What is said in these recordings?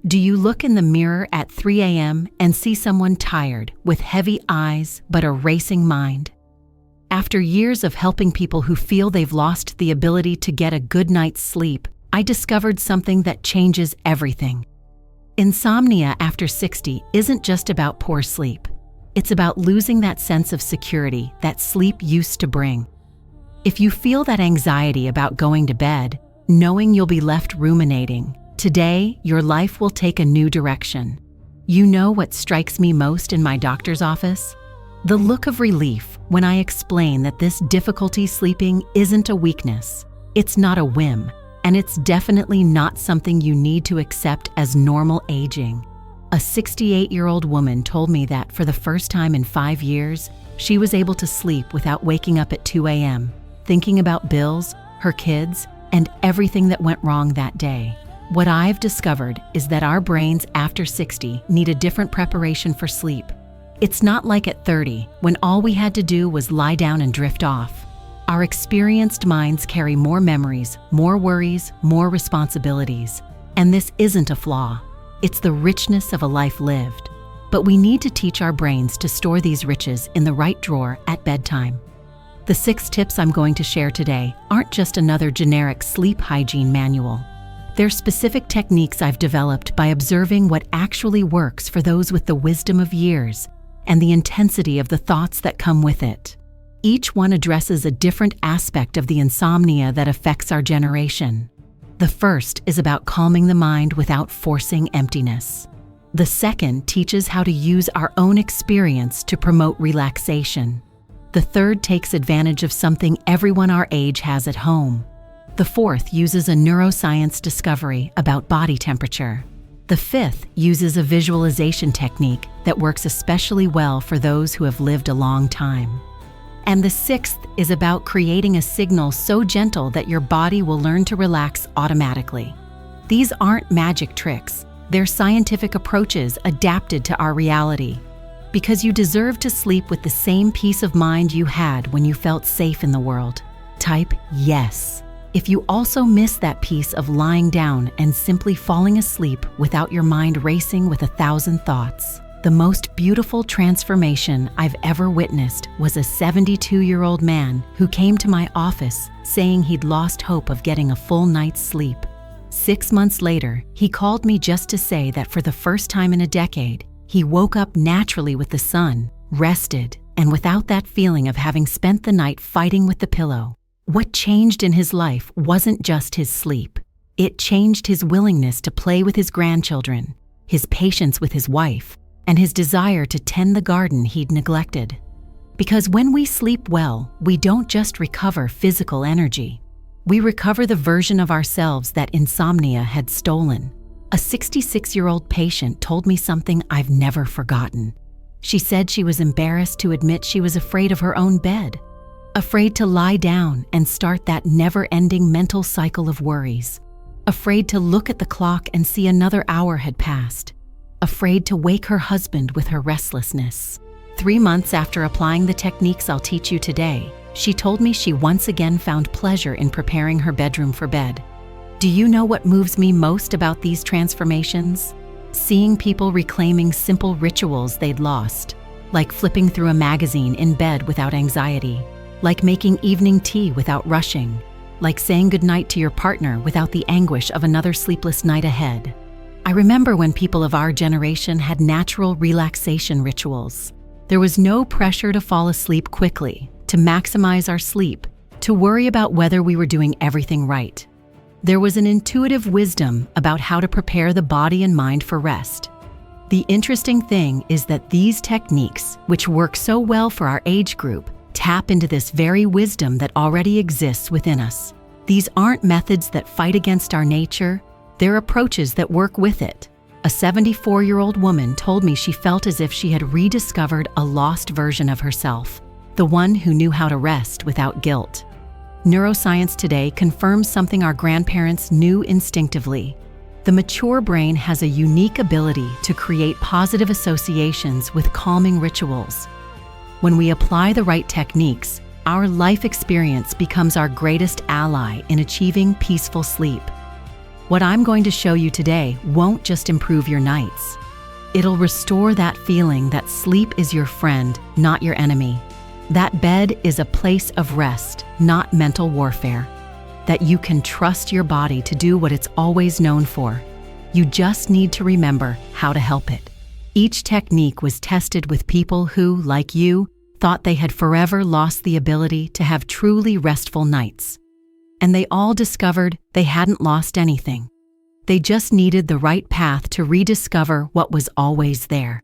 Do you look in the mirror at 3 a.m. and see someone tired, with heavy eyes but a racing mind? After years of helping people who feel they've lost the ability to get a good night's sleep, I discovered something that changes everything. Insomnia after 60 isn't just about poor sleep. It's about losing that sense of security that sleep used to bring. If you feel that anxiety about going to bed, knowing you'll be left ruminating, today your life will take a new direction. You know what strikes me most in my doctor's office? The look of relief when I explain that this difficulty sleeping isn't a weakness. It's not a whim, and it's definitely not something you need to accept as normal aging. A 68-year-old woman told me that for the first time in 5 years, she was able to sleep without waking up at 2 a.m., thinking about bills, her kids, and everything that went wrong that day. What I've discovered is that our brains after 60 need a different preparation for sleep. It's not like at 30, when all we had to do was lie down and drift off. Our experienced minds carry more memories, more worries, more responsibilities. And this isn't a flaw. It's the richness of a life lived. But we need to teach our brains to store these riches in the right drawer at bedtime. The 6 tips I'm going to share today aren't just another generic sleep hygiene manual. They're specific techniques I've developed by observing what actually works for those with the wisdom of years and the intensity of the thoughts that come with it. Each one addresses a different aspect of the insomnia that affects our generation. The first is about calming the mind without forcing emptiness. The second teaches how to use our own experience to promote relaxation. The third takes advantage of something everyone our age has at home. The fourth uses a neuroscience discovery about body temperature. The fifth uses a visualization technique that works especially well for those who have lived a long time. And the sixth is about creating a signal so gentle that your body will learn to relax automatically. These aren't magic tricks. They're scientific approaches adapted to our reality. Because you deserve to sleep with the same peace of mind you had when you felt safe in the world. Type yes if you also miss that piece of lying down and simply falling asleep without your mind racing with 1,000 thoughts. The most beautiful transformation I've ever witnessed was a 72-year-old man who came to my office saying he'd lost hope of getting a full night's sleep. 6 months later, he called me just to say that for the first time in a decade, he woke up naturally with the sun, rested, and without that feeling of having spent the night fighting with the pillow. What changed in his life wasn't just his sleep. It changed his willingness to play with his grandchildren, his patience with his wife, and his desire to tend the garden he'd neglected. Because when we sleep well, we don't just recover physical energy. We recover the version of ourselves that insomnia had stolen. A 66-year-old patient told me something I've never forgotten. She said she was embarrassed to admit she was afraid of her own bed, afraid to lie down and start that never-ending mental cycle of worries, afraid to look at the clock and see another hour had passed, afraid to wake her husband with her restlessness. 3 months after applying the techniques I'll teach you today, she told me she once again found pleasure in preparing her bedroom for bed. Do you know what moves me most about these transformations? Seeing people reclaiming simple rituals they'd lost, like flipping through a magazine in bed without anxiety, like making evening tea without rushing, like saying goodnight to your partner without the anguish of another sleepless night ahead. I remember when people of our generation had natural relaxation rituals. There was no pressure to fall asleep quickly, to maximize our sleep, to worry about whether we were doing everything right. There was an intuitive wisdom about how to prepare the body and mind for rest. The interesting thing is that these techniques, which work so well for our age group, tap into this very wisdom that already exists within us. These aren't methods that fight against our nature, they're approaches that work with it. A 74-year-old woman told me she felt as if she had rediscovered a lost version of herself, the one who knew how to rest without guilt. Neuroscience today confirms something our grandparents knew instinctively. The mature brain has a unique ability to create positive associations with calming rituals. When we apply the right techniques, our life experience becomes our greatest ally in achieving peaceful sleep. What I'm going to show you today won't just improve your nights. It'll restore that feeling that sleep is your friend, not your enemy. That bed is a place of rest, not mental warfare. That you can trust your body to do what it's always known for. You just need to remember how to help it. Each technique was tested with people who, like you, thought they had forever lost the ability to have truly restful nights. And they all discovered they hadn't lost anything. They just needed the right path to rediscover what was always there.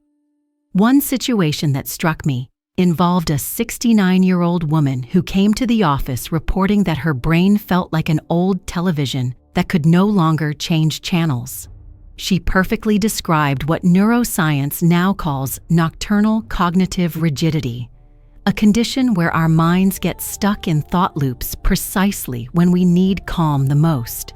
One situation that struck me involved a 69-year-old woman who came to the office reporting that her brain felt like an old television that could no longer change channels. She perfectly described what neuroscience now calls nocturnal cognitive rigidity, a condition where our minds get stuck in thought loops precisely when we need calm the most.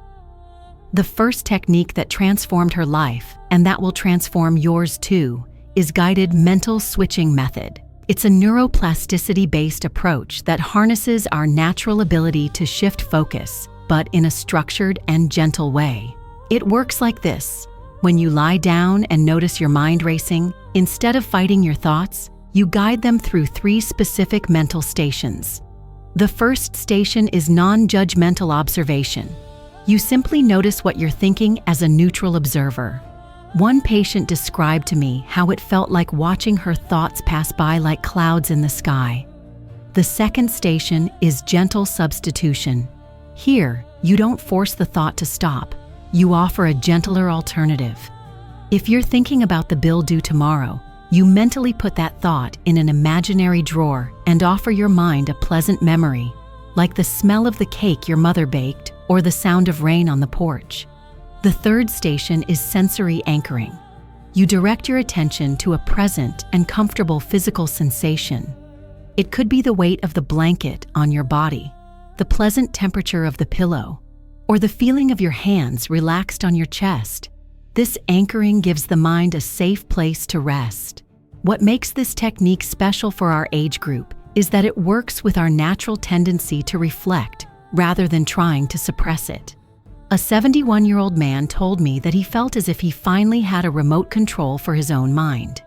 The first technique that transformed her life, and that will transform yours too, is guided mental switching method. It's a neuroplasticity-based approach that harnesses our natural ability to shift focus, but in a structured and gentle way. It works like this. When you lie down and notice your mind racing, instead of fighting your thoughts, you guide them through 3 specific mental stations. The first station is non-judgmental observation. You simply notice what you're thinking as a neutral observer. One patient described to me how it felt like watching her thoughts pass by like clouds in the sky. The second station is gentle substitution. Here, you don't force the thought to stop. You offer a gentler alternative. If you're thinking about the bill due tomorrow, you mentally put that thought in an imaginary drawer and offer your mind a pleasant memory, like the smell of the cake your mother baked or the sound of rain on the porch. The third station is sensory anchoring. You direct your attention to a present and comfortable physical sensation. It could be the weight of the blanket on your body, the pleasant temperature of the pillow, or the feeling of your hands relaxed on your chest. This anchoring gives the mind a safe place to rest. What makes this technique special for our age group is that it works with our natural tendency to reflect rather than trying to suppress it. A 71-year-old man told me that he felt as if he finally had a remote control for his own mind.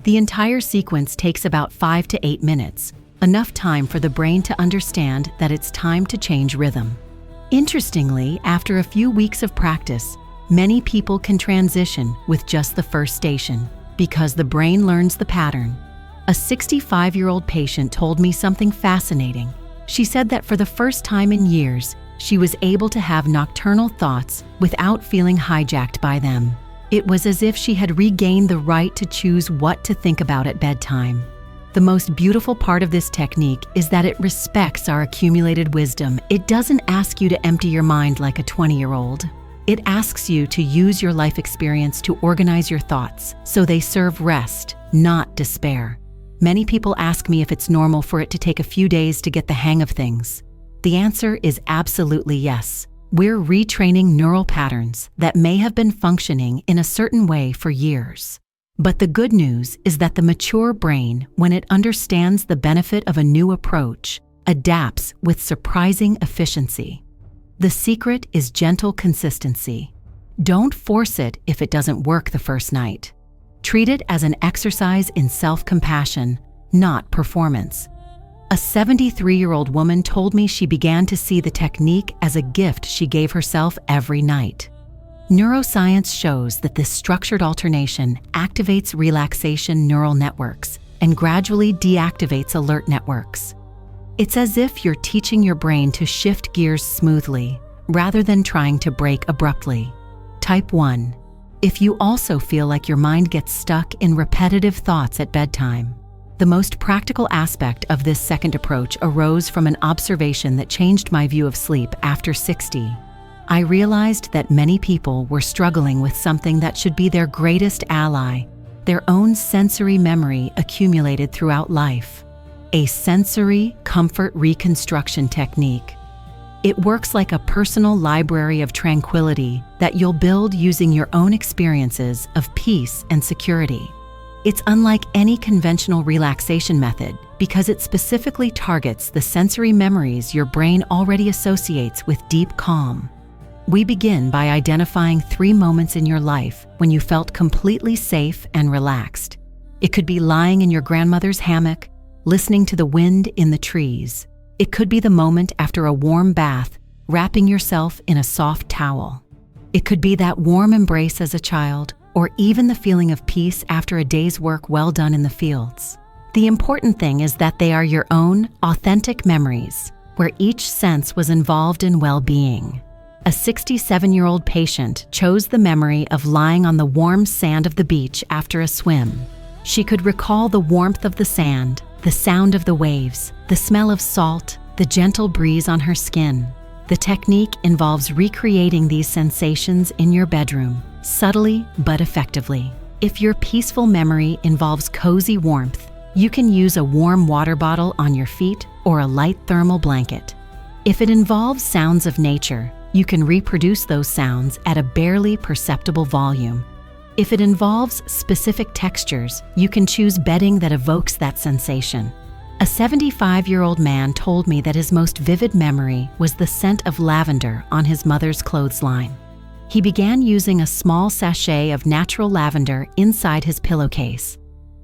The entire sequence takes about 5 to 8 minutes, enough time for the brain to understand that it's time to change rhythm. Interestingly, after a few weeks of practice, many people can transition with just the first station because the brain learns the pattern. A 65-year-old patient told me something fascinating. She said that for the first time in years, she was able to have nocturnal thoughts without feeling hijacked by them. It was as if she had regained the right to choose what to think about at bedtime. The most beautiful part of this technique is that it respects our accumulated wisdom. It doesn't ask you to empty your mind like a 20-year-old. It asks you to use your life experience to organize your thoughts so they serve rest, not despair. Many people ask me if it's normal for it to take a few days to get the hang of things. The answer is absolutely yes. We're retraining neural patterns that may have been functioning in a certain way for years. But the good news is that the mature brain, when it understands the benefit of a new approach, adapts with surprising efficiency. The secret is gentle consistency. Don't force it if it doesn't work the first night. Treat it as an exercise in self-compassion, not performance. A 73-year-old woman told me she began to see the technique as a gift she gave herself every night. Neuroscience shows that this structured alternation activates relaxation neural networks and gradually deactivates alert networks. It's as if you're teaching your brain to shift gears smoothly rather than trying to brake abruptly. Type 1. If you also feel like your mind gets stuck in repetitive thoughts at bedtime. The most practical aspect of this second approach arose from an observation that changed my view of sleep after 60. I realized that many people were struggling with something that should be their greatest ally, their own sensory memory accumulated throughout life. A sensory comfort reconstruction technique. It works like a personal library of tranquility that you'll build using your own experiences of peace and security. It's unlike any conventional relaxation method because it specifically targets the sensory memories your brain already associates with deep calm. We begin by identifying 3 moments in your life when you felt completely safe and relaxed. It could be lying in your grandmother's hammock, listening to the wind in the trees. It could be the moment after a warm bath, wrapping yourself in a soft towel. It could be that warm embrace as a child, or even the feeling of peace after a day's work well done in the fields. The important thing is that they are your own, authentic memories, where each sense was involved in well-being. A 67-year-old patient chose the memory of lying on the warm sand of the beach after a swim. She could recall the warmth of the sand, the sound of the waves, the smell of salt, the gentle breeze on her skin. The technique involves recreating these sensations in your bedroom, subtly but effectively. If your peaceful memory involves cozy warmth, you can use a warm water bottle on your feet or a light thermal blanket. If it involves sounds of nature, you can reproduce those sounds at a barely perceptible volume. If it involves specific textures, you can choose bedding that evokes that sensation. A 75-year-old man told me that his most vivid memory was the scent of lavender on his mother's clothesline. He began using a small sachet of natural lavender inside his pillowcase.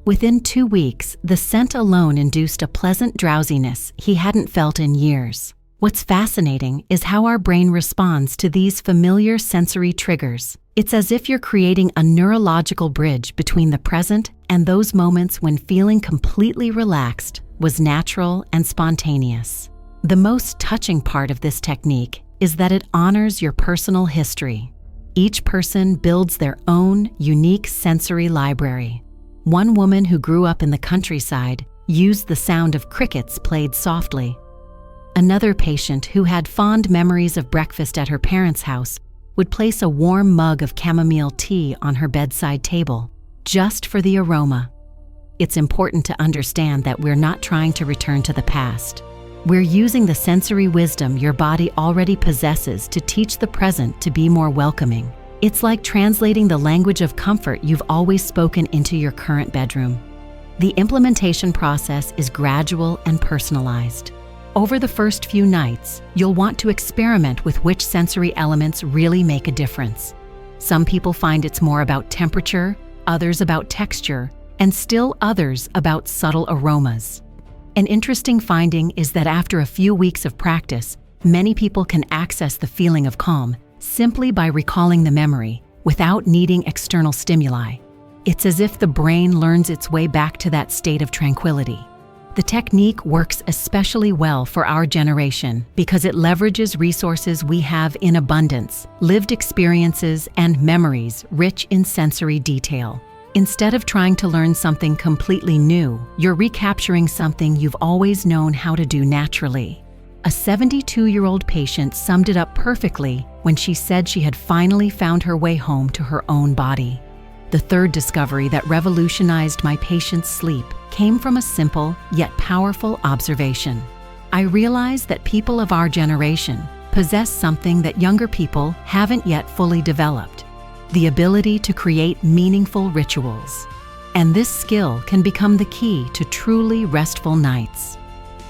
Within 2 weeks, the scent alone induced a pleasant drowsiness he hadn't felt in years. What's fascinating is how our brain responds to these familiar sensory triggers. It's as if you're creating a neurological bridge between the present and those moments when feeling completely relaxed was natural and spontaneous. The most touching part of this technique is that it honors your personal history. Each person builds their own unique sensory library. One woman who grew up in the countryside used the sound of crickets played softly. Another patient who had fond memories of breakfast at her parents' house would place a warm mug of chamomile tea on her bedside table, just for the aroma. It's important to understand that we're not trying to return to the past. We're using the sensory wisdom your body already possesses to teach the present to be more welcoming. It's like translating the language of comfort you've always spoken into your current bedroom. The implementation process is gradual and personalized. Over the first few nights, you'll want to experiment with which sensory elements really make a difference. Some people find it's more about temperature, others about texture, and still others about subtle aromas. An interesting finding is that after a few weeks of practice, many people can access the feeling of calm simply by recalling the memory without needing external stimuli. It's as if the brain learns its way back to that state of tranquility. The technique works especially well for our generation because it leverages resources we have in abundance, lived experiences, and memories rich in sensory detail. Instead of trying to learn something completely new, you're recapturing something you've always known how to do naturally. A 72-year-old patient summed it up perfectly when she said she had finally found her way home to her own body. The third discovery that revolutionized my patient's sleep came from a simple yet powerful observation. I realized that people of our generation possess something that younger people haven't yet fully developed: the ability to create meaningful rituals. And this skill can become the key to truly restful nights.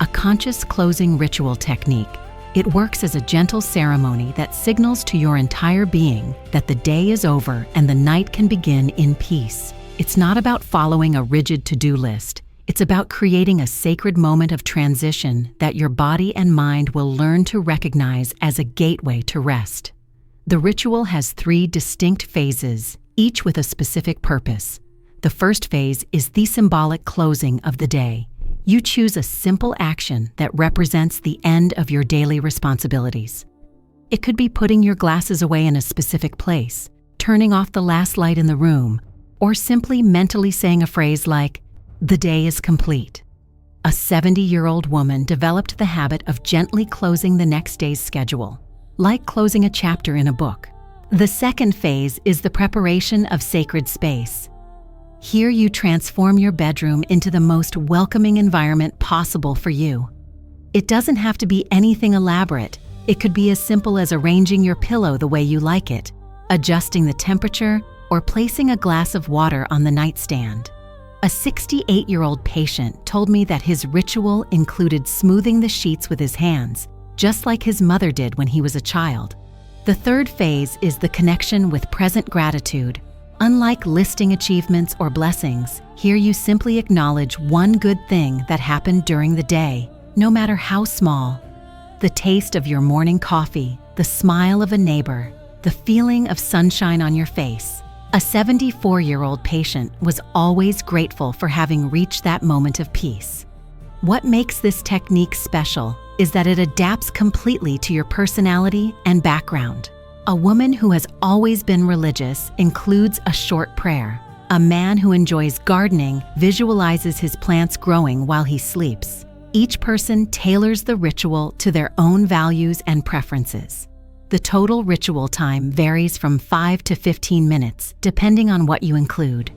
A conscious closing ritual technique. It works as a gentle ceremony that signals to your entire being that the day is over and the night can begin in peace. It's not about following a rigid to-do list. It's about creating a sacred moment of transition that your body and mind will learn to recognize as a gateway to rest. The ritual has 3 distinct phases, each with a specific purpose. The first phase is the symbolic closing of the day. You choose a simple action that represents the end of your daily responsibilities. It could be putting your glasses away in a specific place, turning off the last light in the room, or simply mentally saying a phrase like, "The day is complete." A 70-year-old woman developed the habit of gently closing the next day's schedule, like closing a chapter in a book. The second phase is the preparation of sacred space. Here you transform your bedroom into the most welcoming environment possible for you. It doesn't have to be anything elaborate. It could be as simple as arranging your pillow the way you like it, adjusting the temperature, or placing a glass of water on the nightstand. A 68-year-old patient told me that his ritual included smoothing the sheets with his hands, just like his mother did when he was a child. The third phase is the connection with present gratitude. Unlike listing achievements or blessings, here you simply acknowledge one good thing that happened during the day, no matter how small. The taste of your morning coffee, the smile of a neighbor, the feeling of sunshine on your face. A 74-year-old patient was always grateful for having reached that moment of peace. What makes this technique special is that it adapts completely to your personality and background. A woman who has always been religious includes a short prayer. A man who enjoys gardening visualizes his plants growing while he sleeps. Each person tailors the ritual to their own values and preferences. The total ritual time varies from 5 to 15 minutes, depending on what you include.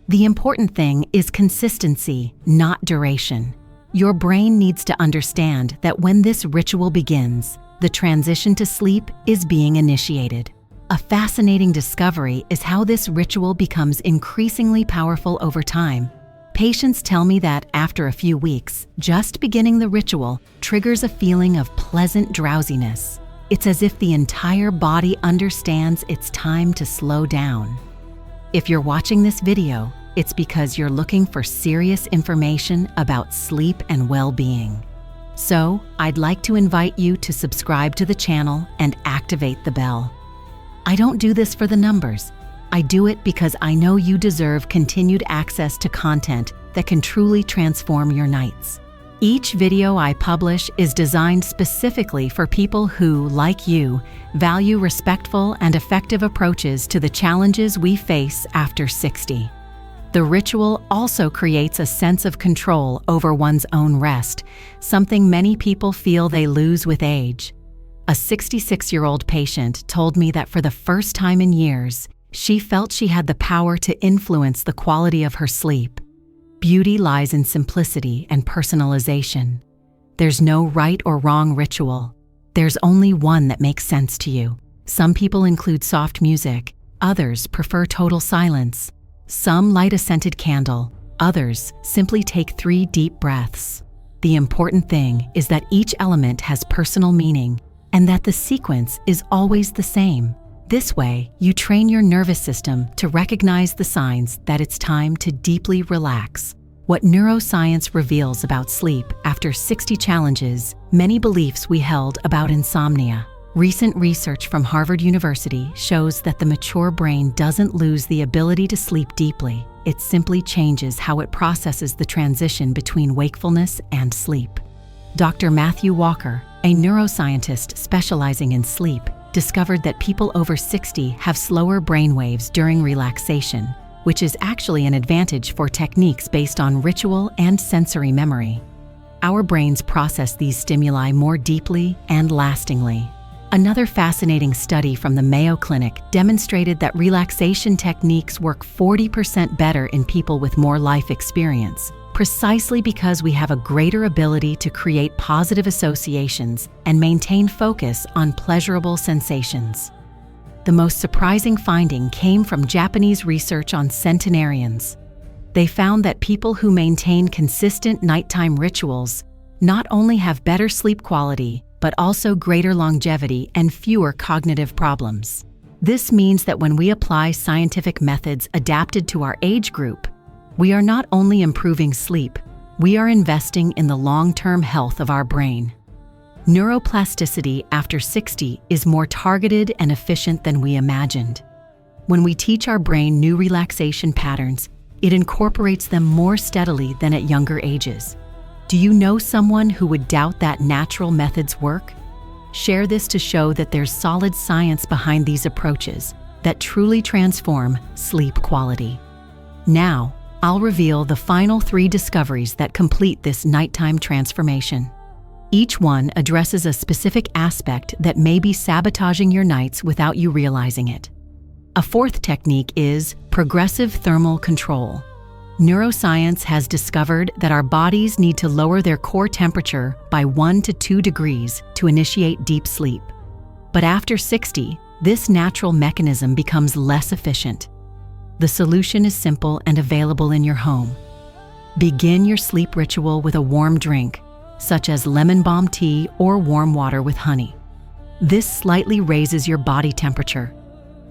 The important thing is consistency, not duration. Your brain needs to understand that when this ritual begins, the transition to sleep is being initiated. A fascinating discovery is how this ritual becomes increasingly powerful over time. Patients tell me that after a few weeks, just beginning the ritual triggers a feeling of pleasant drowsiness. It's as if the entire body understands it's time to slow down. If you're watching this video, it's because you're looking for serious information about sleep and well-being. So, I'd like to invite you to subscribe to the channel and activate the bell. I don't do this for the numbers. I do it because I know you deserve continued access to content that can truly transform your nights. Each video I publish is designed specifically for people who, like you, value respectful and effective approaches to the challenges we face after 60. The ritual also creates a sense of control over one's own rest, something many people feel they lose with age. A 66-year-old patient told me that for the first time in years, she felt she had the power to influence the quality of her sleep. Beauty lies in simplicity and personalization. There's no right or wrong ritual. There's only one that makes sense to you. Some people include soft music, others prefer total silence. Some light a scented candle, others simply take 3 deep breaths. The important thing is that each element has personal meaning and that the sequence is always the same. This way, you train your nervous system to recognize the signs that it's time to deeply relax. What neuroscience reveals about sleep after 60 challenges, many beliefs we held about insomnia. Recent research from Harvard University shows that the mature brain doesn't lose the ability to sleep deeply. It simply changes how it processes the transition between wakefulness and sleep. Dr. Matthew Walker, a neuroscientist specializing in sleep, discovered that people over 60 have slower brainwaves during relaxation, which is actually an advantage for techniques based on ritual and sensory memory. Our brains process these stimuli more deeply and lastingly. Another fascinating study from the Mayo Clinic demonstrated that relaxation techniques work 40% better in people with more life experience, precisely because we have a greater ability to create positive associations and maintain focus on pleasurable sensations. The most surprising finding came from Japanese research on centenarians. They found that people who maintain consistent nighttime rituals not only have better sleep quality, but also greater longevity and fewer cognitive problems. This means that when we apply scientific methods adapted to our age group, we are not only improving sleep, we are investing in the long-term health of our brain. Neuroplasticity after 60 is more targeted and efficient than we imagined. When we teach our brain new relaxation patterns, it incorporates them more steadily than at younger ages. Do you know someone who would doubt that natural methods work? Share this to show that there's solid science behind these approaches that truly transform sleep quality. Now, I'll reveal the final 3 discoveries that complete this nighttime transformation. Each one addresses a specific aspect that may be sabotaging your nights without you realizing it. A 4th technique is progressive thermal control. Neuroscience has discovered that our bodies need to lower their core temperature by 1 to 2 degrees to initiate deep sleep. But after 60, this natural mechanism becomes less efficient. The solution is simple and available in your home. Begin your sleep ritual with a warm drink, such as lemon balm tea or warm water with honey. This slightly raises your body temperature.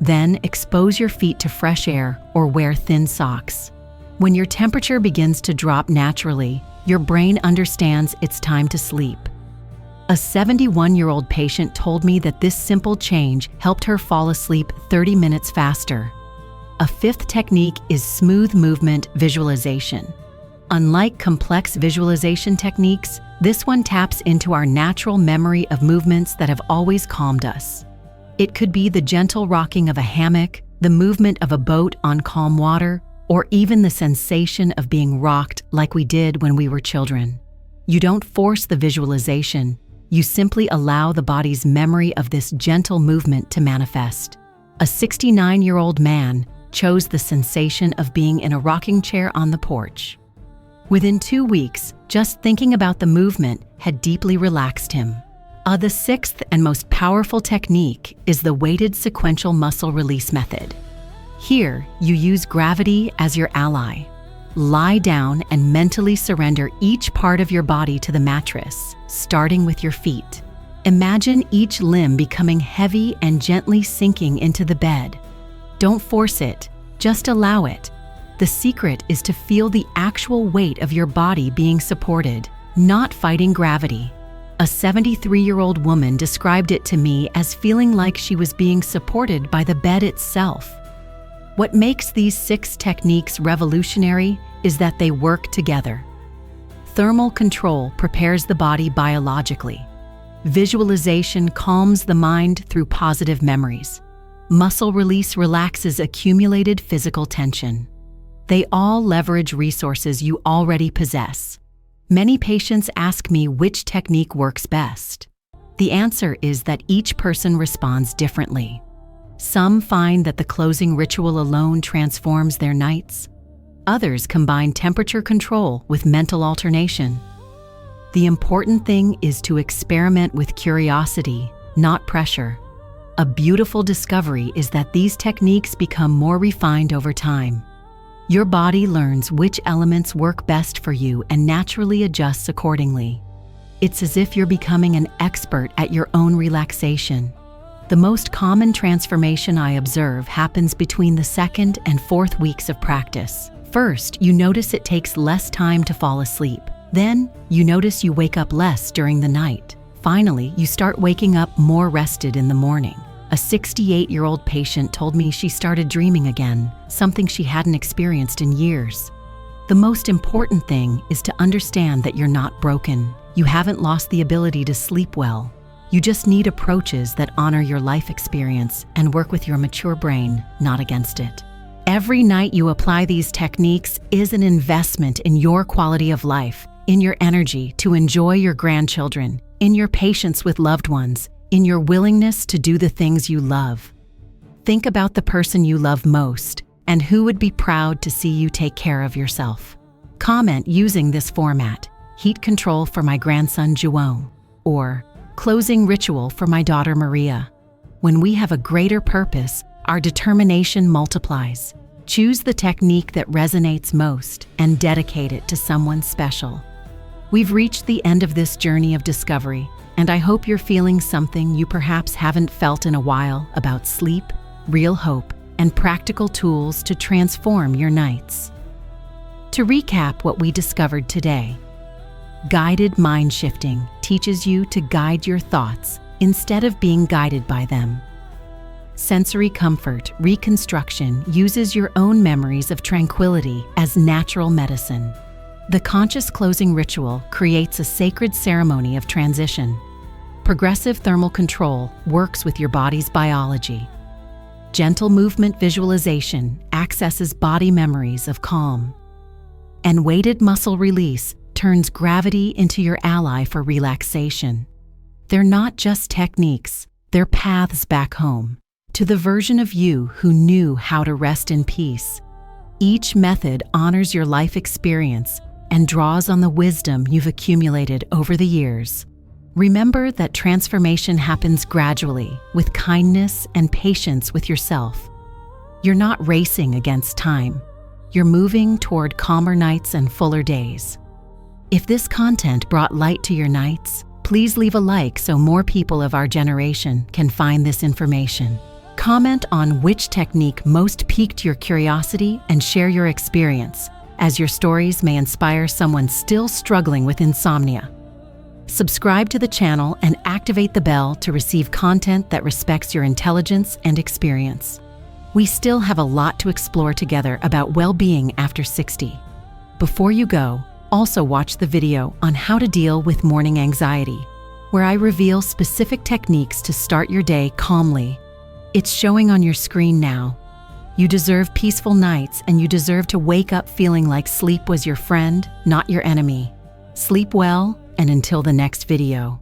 Then expose your feet to fresh air or wear thin socks. When your temperature begins to drop naturally, your brain understands it's time to sleep. A 71-year-old patient told me that this simple change helped her fall asleep 30 minutes faster. A fifth technique is smooth movement visualization. Unlike complex visualization techniques, this one taps into our natural memory of movements that have always calmed us. It could be the gentle rocking of a hammock, the movement of a boat on calm water, or even the sensation of being rocked like we did when we were children. You don't force the visualization, you simply allow the body's memory of this gentle movement to manifest. A 69-year-old man chose the sensation of being in a rocking chair on the porch. Within 2 weeks, just thinking about the movement had deeply relaxed him. The sixth and most powerful technique is the weighted sequential muscle release method. Here, you use gravity as your ally. Lie down and mentally surrender each part of your body to the mattress, starting with your feet. Imagine each limb becoming heavy and gently sinking into the bed. Don't force it, just allow it. The secret is to feel the actual weight of your body being supported, not fighting gravity. A 73-year-old woman described it to me as feeling like she was being supported by the bed itself. What makes these 6 techniques revolutionary is that they work together. Thermal control prepares the body biologically. Visualization calms the mind through positive memories. Muscle release relaxes accumulated physical tension. They all leverage resources you already possess. Many patients ask me which technique works best. The answer is that each person responds differently. Some find that the closing ritual alone transforms their nights. Others combine temperature control with mental alternation. The important thing is to experiment with curiosity, not pressure. A beautiful discovery is that these techniques become more refined over time. Your body learns which elements work best for you and naturally adjusts accordingly. It's as if you're becoming an expert at your own relaxation. The most common transformation I observe happens between the 2nd and 4th weeks of practice. First, you notice it takes less time to fall asleep. Then, you notice you wake up less during the night. Finally, you start waking up more rested in the morning. A 68-year-old patient told me she started dreaming again, something she hadn't experienced in years. The most important thing is to understand that you're not broken. You haven't lost the ability to sleep well. You just need approaches that honor your life experience and work with your mature brain, not against it. Every night you apply these techniques is an investment in your quality of life, in your energy to enjoy your grandchildren, in your patience with loved ones, in your willingness to do the things you love. Think about the person you love most and who would be proud to see you take care of yourself. Comment using this format: heat control for my grandson Juon, or closing ritual for my daughter Maria. When we have a greater purpose, our determination multiplies. Choose the technique that resonates most and dedicate it to someone special. We've reached the end of this journey of discovery, and I hope you're feeling something you perhaps haven't felt in a while about sleep, real hope, and practical tools to transform your nights. To recap what we discovered today, guided mind shifting teaches you to guide your thoughts instead of being guided by them. Sensory comfort reconstruction uses your own memories of tranquility as natural medicine. The conscious closing ritual creates a sacred ceremony of transition. Progressive thermal control works with your body's biology. Gentle movement visualization accesses body memories of calm. And weighted muscle release turns gravity into your ally for relaxation. They're not just techniques, they're paths back home, to the version of you who knew how to rest in peace. Each method honors your life experience and draws on the wisdom you've accumulated over the years. Remember that transformation happens gradually, with kindness and patience with yourself. You're not racing against time. You're moving toward calmer nights and fuller days. If this content brought light to your nights, Please leave a like so more people of our generation can find this information. Comment on which technique most piqued your curiosity and share your experience, as your stories may inspire someone still struggling with insomnia. Subscribe to the channel and activate the bell to receive content that respects your intelligence and experience. We still have a lot to explore together about well-being after 60. Before you go, also watch the video on how to deal with morning anxiety, where I reveal specific techniques to start your day calmly. It's showing on your screen now. You deserve peaceful nights, and you deserve to wake up feeling like sleep was your friend, not your enemy. Sleep well, and until the next video.